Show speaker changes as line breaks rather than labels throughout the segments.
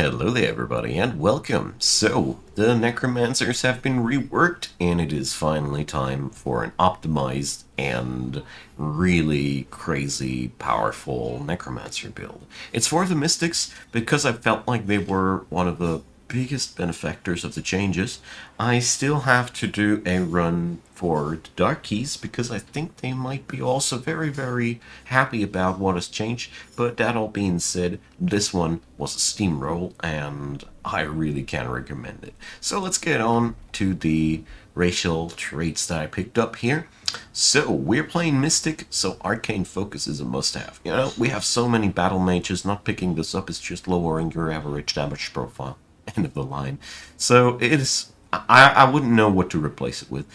Hello there, everybody, and welcome. So, the Necromancers have been reworked, and it is finally time for an optimized and really crazy powerful Necromancer build. It's for the Mystics because I felt like they were one of the biggest benefactors of the changes. I still have to do a run for the Dark Keys because I think they might be also very, very happy about what has changed. But that all being said, this one was a steamroll and I really can recommend it. So let's get on to the racial traits that I picked up here. So, we're playing Mystic, so Arcane Focus is a must-have. You know, we have so many battle mages, not picking this up is just lowering your average damage profile. End of the line. So it is. I wouldn't know what to replace it with.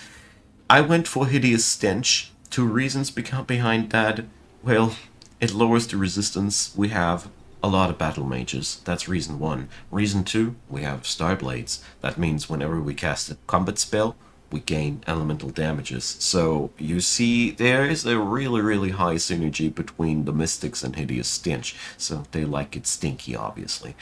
I went for Hideous Stench. Two reasons behind that. Well, it lowers the resistance. We have a lot of battle mages. That's reason one. Reason two, we have Starblades. That means whenever we cast a combat spell, we gain elemental damages. So you see, there is a really, really high synergy between the Mystics and Hideous Stench. So they like it stinky, obviously.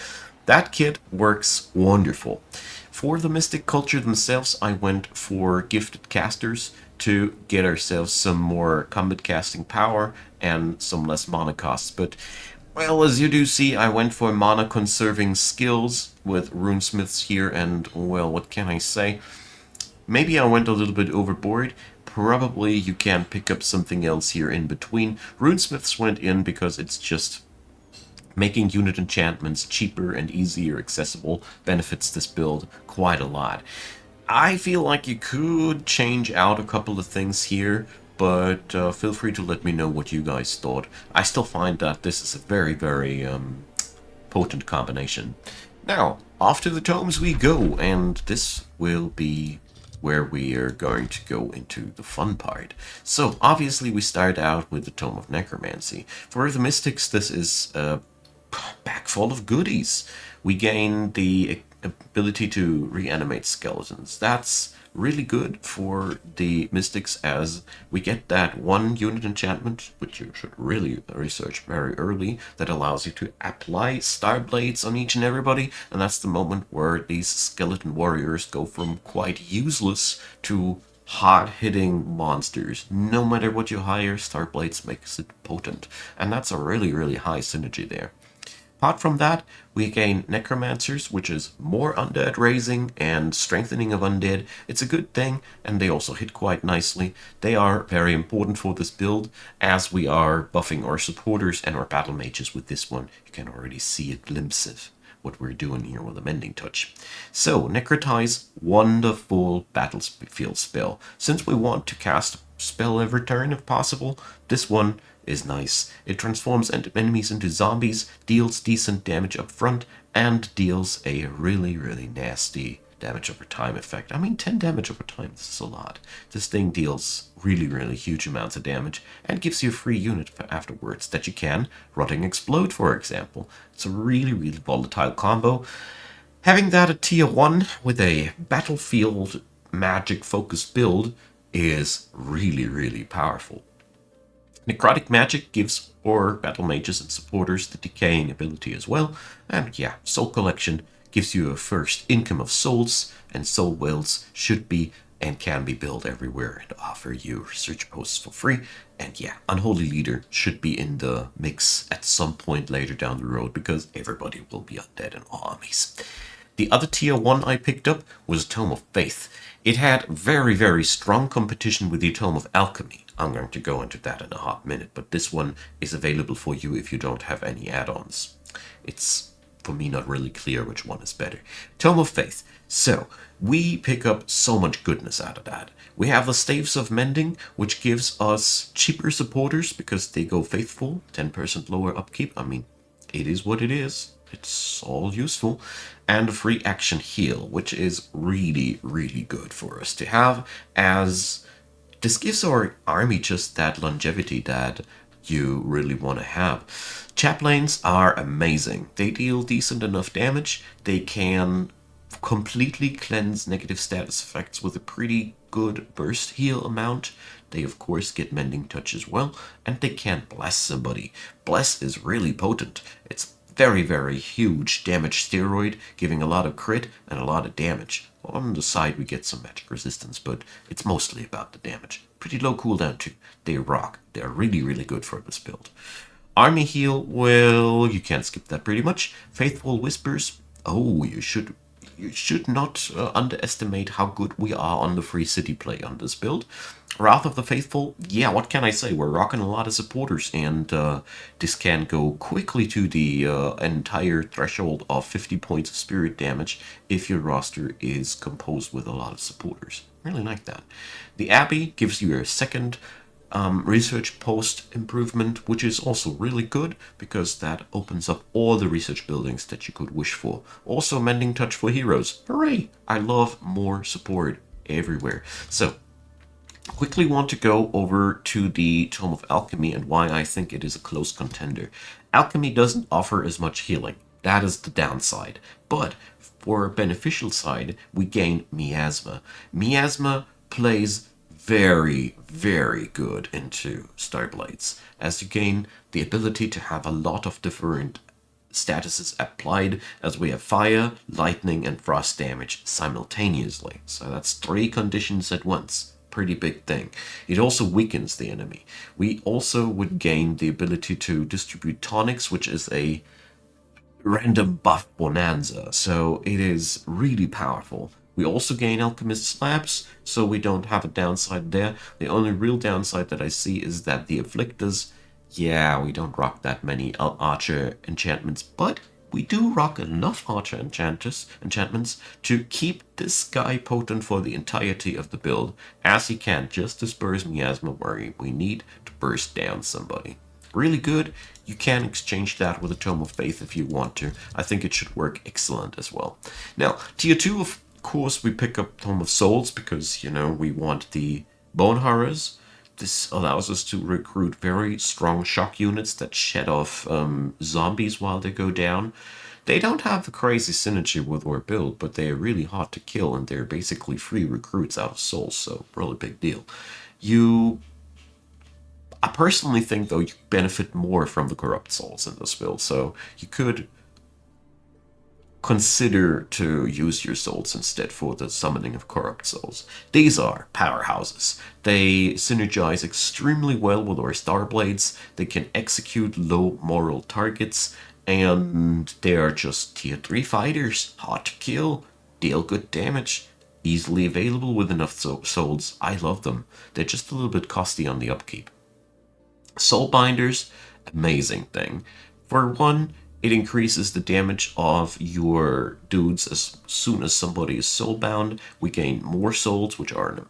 That kit works wonderful. For the Mystic Culture themselves, I went for Gifted Casters to get ourselves some more combat casting power and some less mana costs. But, well, as you do see, I went for mana conserving skills with runesmiths here, and, well, what can I say? Maybe I went a little bit overboard. Probably you can pick up something else here in between. Runesmiths went in because it's just making unit enchantments cheaper and easier accessible benefits this build quite a lot. I feel like you could change out a couple of things here, but feel free to let me know what you guys thought. I still find that this is a very, very potent combination. Now, off to the tomes we go, and this will be where we are going to go into the fun part. So, obviously we start out with the Tome of Necromancy. For the Mystics, this is a pack full of goodies. We gain the ability to reanimate skeletons. That's really good for the Mystics, as we get that one unit enchantment, which you should really research very early, that allows you to apply Star Blades on each and everybody, and that's the moment where these skeleton warriors go from quite useless to hard-hitting monsters. No matter what you hire, Star Blades makes it potent, and that's a really, really high synergy there. Apart from that, we gain Necromancers, which is more undead raising and strengthening of undead. It's a good thing, and they also hit quite nicely. They are very important for this build, as we are buffing our supporters and our battle mages with this one. You can already see a glimpse of what we're doing here with a Mending Touch. So, Necrotize, wonderful battlefield spell. Since we want to cast spell every turn if possible, this one is nice. It transforms enemies into zombies, deals decent damage up front, and deals a really, really nasty damage over time effect. I mean, 10 damage over time, this is a lot. This thing deals really, really huge amounts of damage and gives you a free unit afterwards that you can Rotting Explode, for example. It's a really, really volatile combo. Having that at tier 1 with a battlefield magic focused build is really, really powerful. Necrotic Magic gives our battle mages and supporters the decaying ability as well, and yeah, Soul Collection gives you a first income of souls, and soul wells should be and can be built everywhere and offer you research posts for free. And yeah, Unholy Leader should be in the mix at some point later down the road because everybody will be undead in armies. The other tier 1 I picked up was Tome of Faith. It had very, very strong competition with the Tome of Alchemy. I'm going to go into that in a hot minute, but this one is available for you if you don't have any add-ons. It's, for me, not really clear which one is better. Tome of Faith. So, we pick up so much goodness out of that. We have the Staves of Mending, which gives us cheaper supporters because they go faithful, 10% lower upkeep. I mean, it is what it is. It's all useful. And a free action heal, which is really, really good for us to have, as this gives our army just that longevity that you really want to have. Chaplains are amazing. They deal decent enough damage. They can completely cleanse negative status effects with a pretty good burst heal amount. They of course get Mending Touch as well, and they can bless somebody. Bless is really potent. It's very, very huge damage steroid, giving a lot of crit and a lot of damage. On the side, we get some magic resistance, but it's mostly about the damage. Pretty low cooldown, too. They rock. They're really, really good for this build. Army heal, well, you can't skip that pretty much. Faithful Whispers, oh, you should not underestimate how good we are on the free city play on this build. Wrath of the Faithful, yeah, what can I say? We're rocking a lot of supporters, and this can go quickly to the entire threshold of 50 points of spirit damage if your roster is composed with a lot of supporters. Really like that. The Abbey gives you a second research post improvement, which is also really good because that opens up all the research buildings that you could wish for. Also, Mending Touch for heroes. Hooray! I love more support everywhere. So, quickly want to go over to the Tome of Alchemy and why I think it is a close contender. Alchemy doesn't offer as much healing. That is the downside. But for a beneficial side, we gain Miasma. Miasma plays very, very good into Starblades, as you gain the ability to have a lot of different statuses applied, as we have fire, lightning, and frost damage simultaneously. So that's 3 conditions at once. Pretty big thing. It also weakens the enemy. We also would gain the ability to distribute tonics, which is a random buff bonanza, so it is really powerful. We also gain Alchemist Slabs, so we don't have a downside there. The only real downside that I see is that the Afflictors, yeah, we don't rock that many Archer enchantments, but we do rock enough Archer enchantments to keep this guy potent for the entirety of the build, as he can just disperse Miasma where we need to burst down somebody. Really good. You can exchange that with a Tome of Faith if you want to. I think it should work excellent as well. Now, tier 2, of course, we pick up Tome of Souls because, we want the Bone Horrors. This allows us to recruit very strong shock units that shed off zombies while they go down. They don't have the crazy synergy with our build, but they're really hard to kill, and they're basically free recruits out of souls, so really big deal. I personally think, though, you benefit more from the Corrupt Souls in this build, so you could consider to use your souls instead for the summoning of Corrupt Souls. These are powerhouses. They synergize extremely well with our Starblades, they can execute low moral targets, and they are just tier 3 fighters, hard to kill, deal good damage, easily available with enough souls. I love them. They're just a little bit costly on the upkeep. Soulbinders, amazing thing. For one, it increases the damage of your dudes as soon as somebody is soulbound. We gain more souls, which are an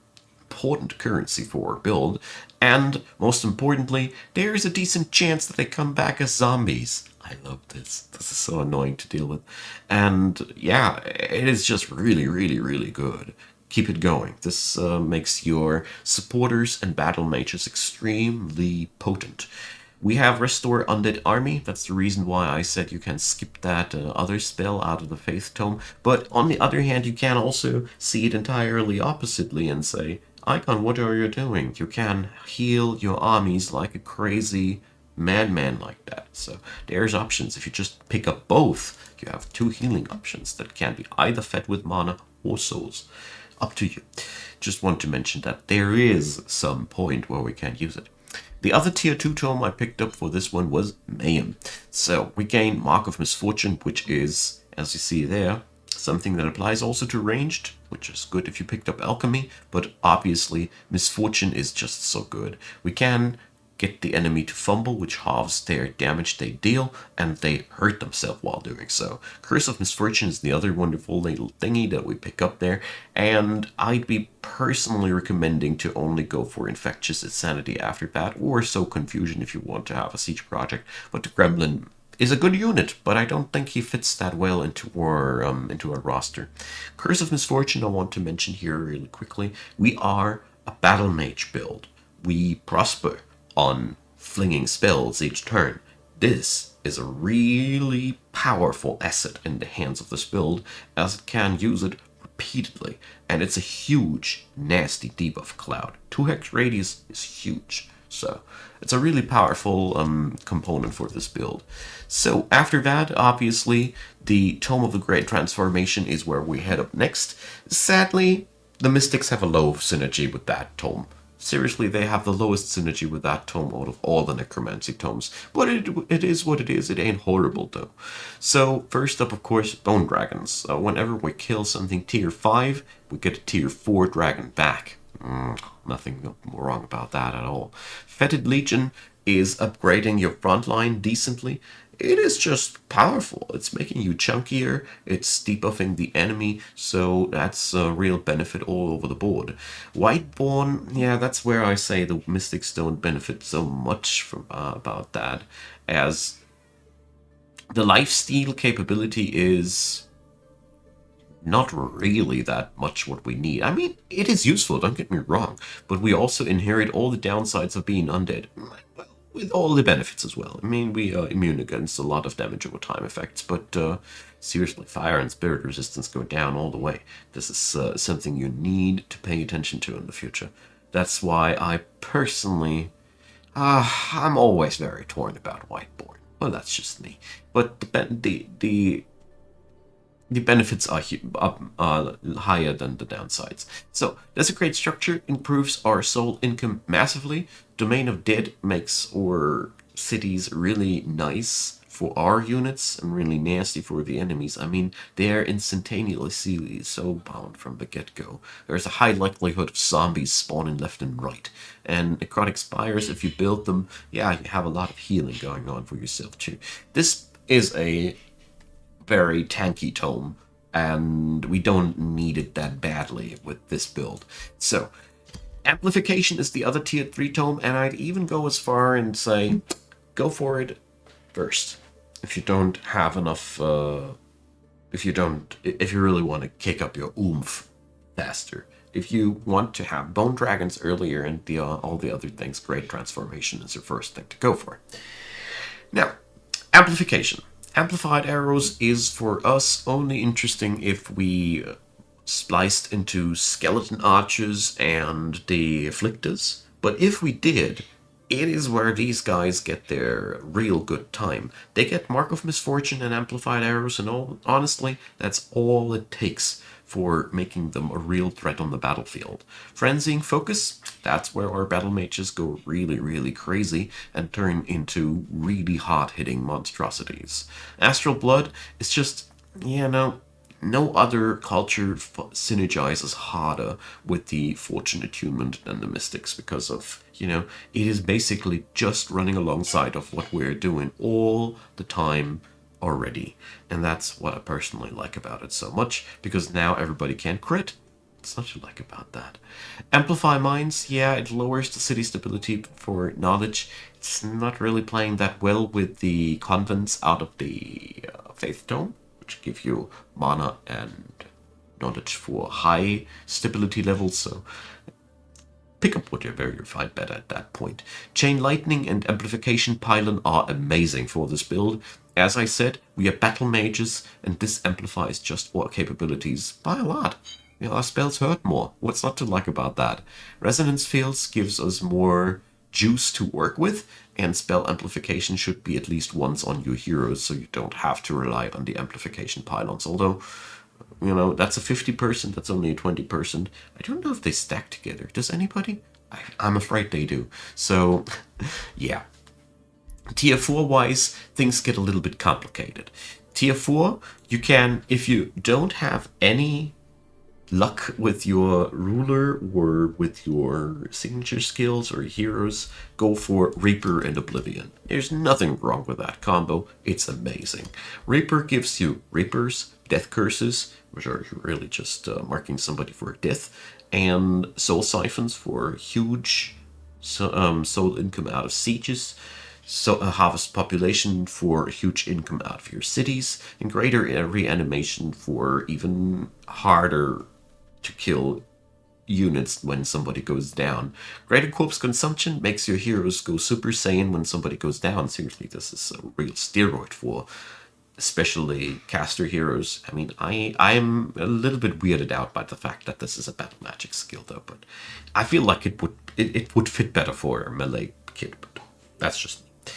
important currency for our build. And most importantly, there is a decent chance that they come back as zombies. I love this. This is so annoying to deal with. And yeah, it is just really, really, really good. Keep it going. This makes your supporters and battle mages extremely potent. We have Restore Undead Army. That's the reason why I said you can skip that other spell out of the Faith Tome. But on the other hand, you can also see it entirely oppositely and say, Icon, what are you doing? You can heal your armies like a crazy madman like that. So there's options. If you just pick up both, you have 2 healing options that can be either fed with mana or souls. Up to you. Just want to mention that there is some point where we can use it. The other tier 2 tome I picked up for this one was Mayhem. So we gain Mark of Misfortune, which is, as you see there, something that applies also to ranged, which is good if you picked up Alchemy, but obviously Misfortune is just so good. We can get the enemy to fumble, which halves their damage they deal, and they hurt themselves while doing so. Curse of Misfortune is the other wonderful little thingy that we pick up there, and I'd be personally recommending to only go for Infectious Insanity after that, or Sow Confusion if you want to have a siege project, but the Gremlin is a good unit, but I don't think he fits that well into our roster. Curse of Misfortune I want to mention here really quickly. We are a Battle Mage build. We prosper on flinging spells each turn. This is a really powerful asset in the hands of this build, as it can use it repeatedly, and it's a huge, nasty debuff cloud. 2 hex radius is huge, So it's a really powerful component for this build. So after that, obviously, the Tome of the Great Transformation is where we head up next. Sadly, the Mystics have a low synergy with that tome. Seriously, they have the lowest synergy with that tome out of all the Necromancy tomes. But it is what it is. It ain't horrible, though. So, first up, of course, Bone Dragons. Whenever we kill something tier 5, we get a tier 4 dragon back. Nothing wrong about that at all. Fetid Legion is upgrading your frontline decently. It is just powerful. It's making you chunkier, it's debuffing the enemy, so that's a real benefit all over the board. Whiteborn, yeah, that's where I say the Mystics don't benefit so much from about that, as the lifesteal capability is not really that much what we need. I mean, it is useful, don't get me wrong, but we also inherit all the downsides of being undead. Well, with all the benefits as well. I mean, we are immune against a lot of damage over time effects, but seriously, fire and spirit resistance go down all the way. This is something you need to pay attention to in the future. That's why I personally, I'm always very torn about Whiteborn. Well, that's just me. But the benefits are higher than the downsides. So, Desecrate Structure improves our soul income massively. Domain of Dead makes our cities really nice for our units and really nasty for the enemies. I mean, they're instantaneously so bound from the get-go. There's a high likelihood of zombies spawning left and right. And Necrotic Spires, if you build them, yeah, you have a lot of healing going on for yourself too. This is a very tanky tome, and we don't need it that badly with this build. So, Amplification is the other tier 3 tome, and I'd even go as far and say, go for it first. If you don't have enough, if you really want to kick up your oomph faster. If you want to have Bone Dragons earlier and all the other things, Great Transformation is your first thing to go for. Now, Amplification. Amplified arrows is for us only interesting if we spliced into skeleton archers and the afflictors. But if we did, it is where these guys get their real good time. They get Mark of Misfortune and Amplified arrows, and honestly, that's all it takes for making them a real threat on the battlefield. Frenzying Focus, that's where our battle mages go really, really crazy and turn into really hot-hitting monstrosities. Astral Blood is just, no other culture synergizes harder with the Fortune Attunement than the Mystics because of, it is basically just running alongside of what we're doing all the time already. And that's what I personally like about it so much, because now everybody can crit. What's not to like about that? Amplify Minds, yeah, it lowers the city stability for knowledge. It's not really playing that well with the convents out of the Faith Tome, which give you mana and knowledge for high stability levels, so pick up whatever you find better at that point. Chain Lightning and Amplification Pylon are amazing for this build. As I said, we are battle mages, and this amplifies just our capabilities by a lot. Our spells hurt more. What's not to like about that? Resonance Fields gives us more juice to work with, and spell amplification should be at least once on your heroes, so you don't have to rely on the amplification pylons. Although, that's a 50%, that's only a 20%. I don't know if they stack together. Does anybody? I'm afraid they do. So, yeah. Tier 4 wise, things get a little bit complicated. Tier 4, you can, if you don't have any luck with your ruler or with your signature skills or heroes, go for Reaper and Oblivion. There's nothing wrong with that combo. It's amazing. Reaper gives you Reapers, Death Curses, which are really just marking somebody for death, and Soul Siphons for huge soul income out of sieges. So harvest population for huge income out of your cities, and greater reanimation for even harder to kill units when somebody goes down. Greater corpse consumption makes your heroes go Super Saiyan when somebody goes down. Seriously, this is a real steroid for especially caster heroes. I mean, I'm a little bit weirded out by the fact that this is a battle magic skill though, but I feel like it would fit better for melee kid, but that's just me.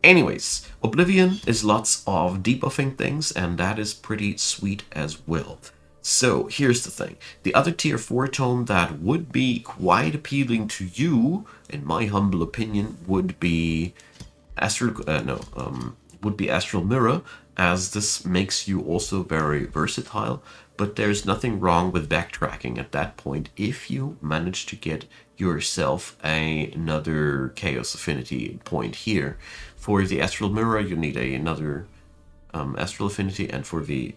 Anyways, Oblivion is lots of debuffing things, and that is pretty sweet as well. So here's the thing. The other tier 4 tome that would be quite appealing to you, in my humble opinion, would be would be Astral Mirror, as this makes you also very versatile, but there's nothing wrong with backtracking at that point if you manage to get yourself another Chaos Affinity point here. For the Astral Mirror, you need another Astral Affinity, and for the...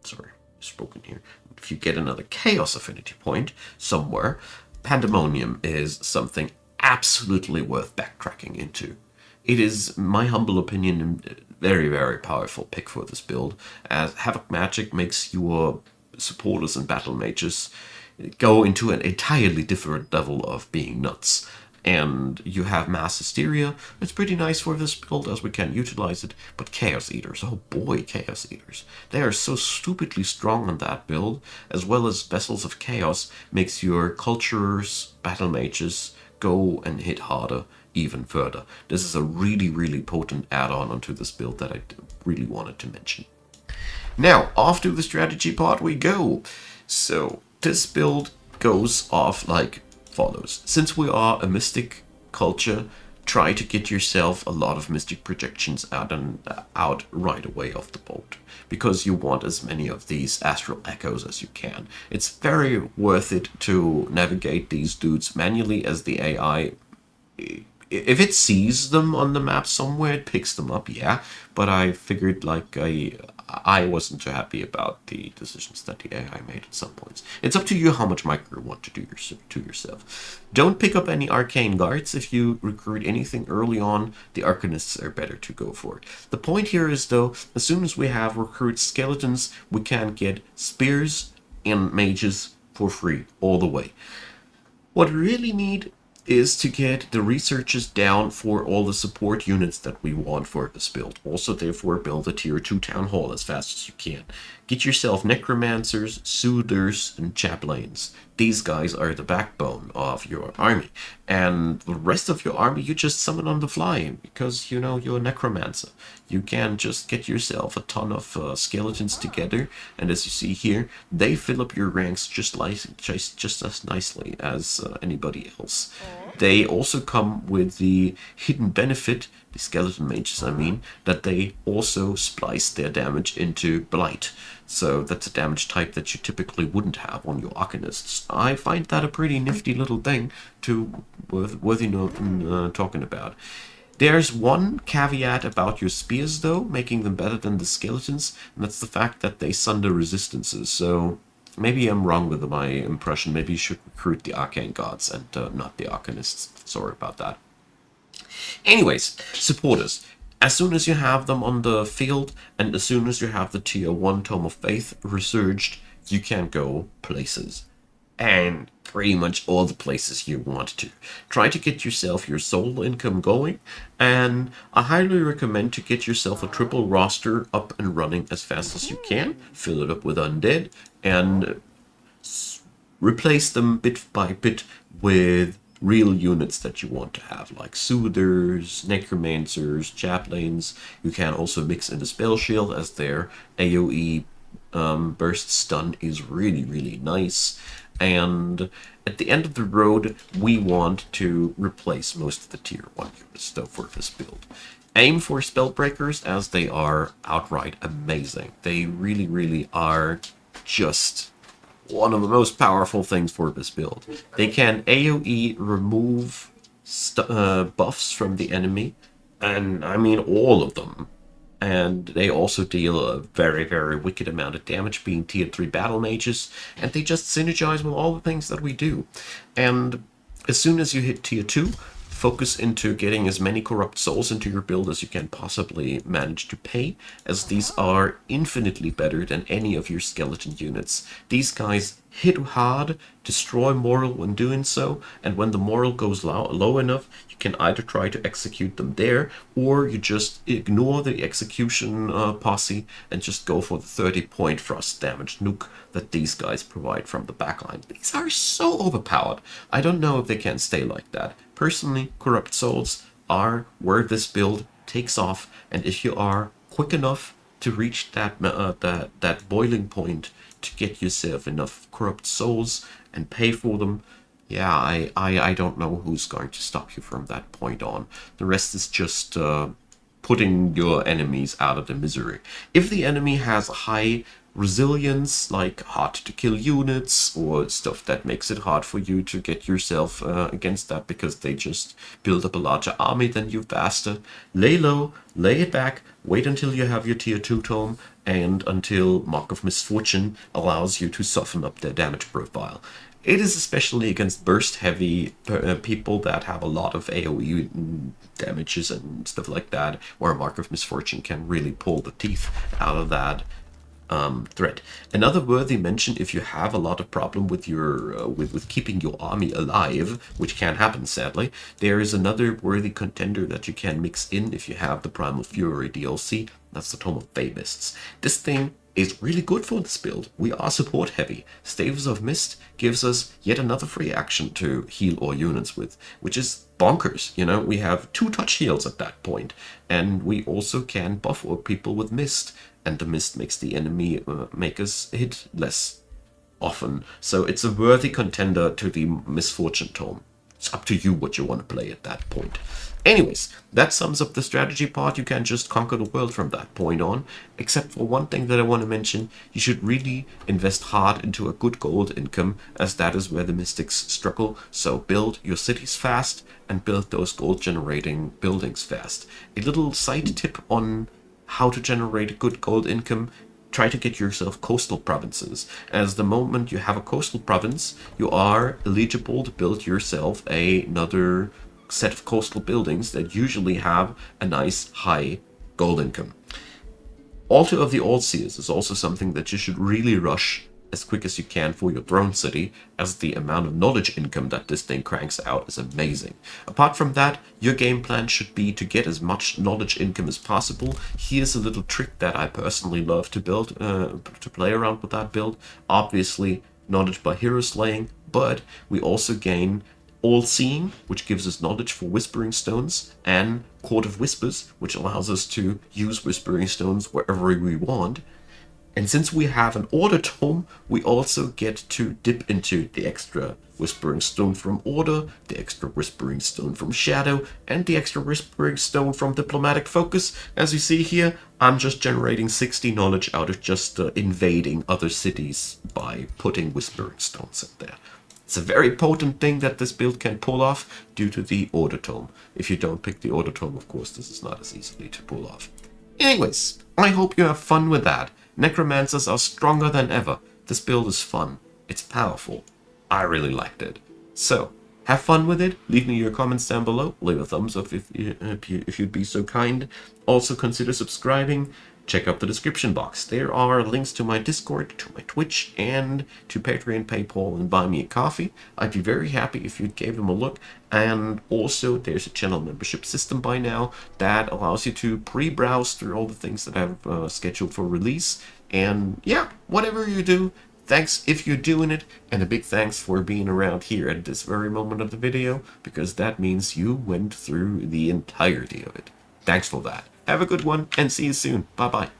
sorry, spoken here. If you get another Chaos Affinity point somewhere, Pandemonium is something absolutely worth backtracking into. It is, my humble opinion, a very, very powerful pick for this build, as Havoc Magic makes your supporters and battle mages go into an entirely different level of being nuts. And you have Mass Hysteria. It's pretty nice for this build as we can utilize it. But Chaos Eaters, oh boy, Chaos Eaters. They are so stupidly strong on that build, as well as Vessels of Chaos makes your cultures, battle mages go and hit harder even further. This is a really, really potent add-on onto this build that I really wanted to mention. Now, off to the strategy part we go. So, this build goes off like follows. Since we are a mystic culture, try to get yourself a lot of mystic projections out right away off the boat, because you want as many of these astral echoes as you can. It's very worth it to navigate these dudes manually, as the AI, if it sees them on the map somewhere, it picks them up, yeah. But I figured, like, I wasn't too happy about the decisions that the AI made at some points. It's up to you how much micro you want to do to yourself. Don't pick up any arcane guards if you recruit anything early on. The arcanists are better to go for. The point here is, though, as soon as we have recruit skeletons, we can get spears and mages for free all the way. What we really need is to get the researches down for all the support units that we want for this build. Also, therefore, build a tier 2 town hall as fast as you can. Get yourself necromancers, soothers, and chaplains. These guys are the backbone of your army. And the rest of your army you just summon on the fly, because, you know, you're a necromancer. You can just get yourself a ton of skeletons together, and as you see here, they fill up your ranks just as nicely as anybody else. They also come with the hidden benefit, the skeleton mages I mean, that they also splice their damage into blight. So that's a damage type that you typically wouldn't have on your arcanists. I find that a pretty nifty little thing to worthy talking about. There's one caveat about your spears, though, making them better than the skeletons, and that's the fact that they sunder resistances. So maybe I'm wrong with my impression. Maybe you should recruit the arcane gods and not the arcanists. Sorry about that. Anyways, supporters. As soon as you have them on the field, and as soon as you have the tier 1 Tome of Faith resurged, you can go places. And pretty much all the places you want to. Try to get yourself your soul income going, and I highly recommend to get yourself a triple roster up and running as fast as you can. Fill it up with undead, and replace them bit by bit with real units that you want to have, like soothers, necromancers, chaplains. You can also mix in the spell shield, as their AoE burst stun is really, really nice. And at the end of the road, we want to replace most of the tier 1 units, though, for this build. Aim for Spellbreakers, as they are outright amazing. They really, really are just one of the most powerful things for this build. They can AoE remove buffs from the enemy, and I mean all of them. And they also deal a very, very wicked amount of damage, being tier 3 battle mages, and they just synergize with all the things that we do. And as soon as you hit tier 2, focus into getting as many corrupt souls into your build as you can possibly manage to pay, as these are infinitely better than any of your skeleton units. These guys hit hard, destroy moral when doing so, and when the moral goes low enough, you can either try to execute them there, or you just ignore the execution posse and just go for the 30-point frost damage nuke that these guys provide from the backline. These are so overpowered. I don't know if they can stay like that. Personally, Corrupt Souls, are where this build takes off, and if you are quick enough to reach that boiling point to get yourself enough corrupt souls and pay for them, yeah, I don't know who's going to stop you from that point on. The rest is just putting your enemies out of the misery. If the enemy has high resilience, like hard to kill units or stuff that makes it hard for you to get yourself against that because they just build up a larger army than you faster, lay low, lay it back, wait until you have your tier 2 tome and until Mark of Misfortune allows you to soften up their damage profile. It is especially against burst heavy people that have a lot of AoE damages and stuff like that, where Mark of Misfortune can really pull the teeth out of that threat. Another worthy mention, if you have a lot of problem with your with keeping your army alive, which can happen sadly, there is another worthy contender that you can mix in if you have the Primal Fury DLC. That's the Tome of Famists. This thing is really good for this build. We are support heavy. Staves of Mist gives us yet another free action to heal our units with, which is bonkers. You know, we have 2 touch heals at that point, and we also can buff our people with Mist, and the Mist makes the enemy make us hit less often. So it's a worthy contender to the Misfortune Tome. It's up to you what you want to play at that point. Anyways, that sums up the strategy part. You can just conquer the world from that point on. Except for one thing that I want to mention, you should really invest hard into a good gold income, as that is where the mystics struggle. So build your cities fast and build those gold generating buildings fast. A little side tip on how to generate good gold income: try to get yourself coastal provinces, as the moment you have a coastal province, you are eligible to build yourself another set of coastal buildings that usually have a nice high gold income. Altar of the All-Seers is also something that you should really rush as quick as you can for your throne city, as the amount of knowledge income that this thing cranks out is amazing. Apart from that, your game plan should be to get as much knowledge income as possible. Here's a little trick that I personally love to build, to play around with that build. Obviously, knowledge by hero slaying, but we also gain All-Seeing, which gives us knowledge for Whispering Stones, and Court of Whispers, which allows us to use Whispering Stones wherever we want. And since we have an Order Tome, we also get to dip into the extra Whispering Stone from Order, the extra Whispering Stone from Shadow, and the extra Whispering Stone from Diplomatic Focus. As you see here, I'm just generating 60 knowledge out of just invading other cities by putting Whispering Stones in there. It's a very potent thing that this build can pull off due to the Order Tome. If you don't pick the Order Tome, of course, this is not as easily to pull off. Anyways, I hope you have fun with that. Necromancers are stronger than ever. This build is fun. It's powerful. I really liked it. So, have fun with it. Leave me your comments down below. Leave a thumbs up if you'd be so kind. Also consider subscribing. Check out the description box. There are links to my Discord, to my Twitch, and to Patreon, PayPal, and Buy Me a Coffee. I'd be very happy if you gave them a look. And also, there's a channel membership system by now that allows you to pre-browse through all the things that I've scheduled for release. And yeah, whatever you do, thanks if you're doing it, and a big thanks for being around here at this very moment of the video, because that means you went through the entirety of it. Thanks for that. Have a good one, and see you soon. Bye-bye.